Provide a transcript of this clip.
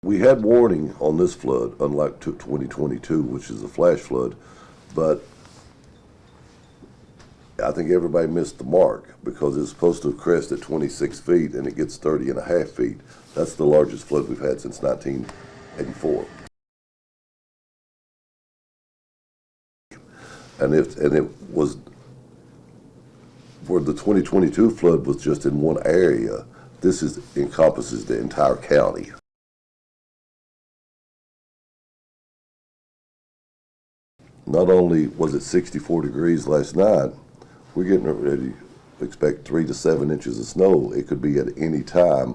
We had warning on this flood, unlike 2022, which is a flash flood, but I think everybody missed the mark because it's supposed to crest at 26 feet and it gets 30 and a half feet. That's the largest flood we've had since 1984. And it was where the 2022 flood was just in one area. This encompasses the entire county. Not only was it 64 degrees last night, we're getting ready to expect 3 to 7 inches of snow. It could be at any time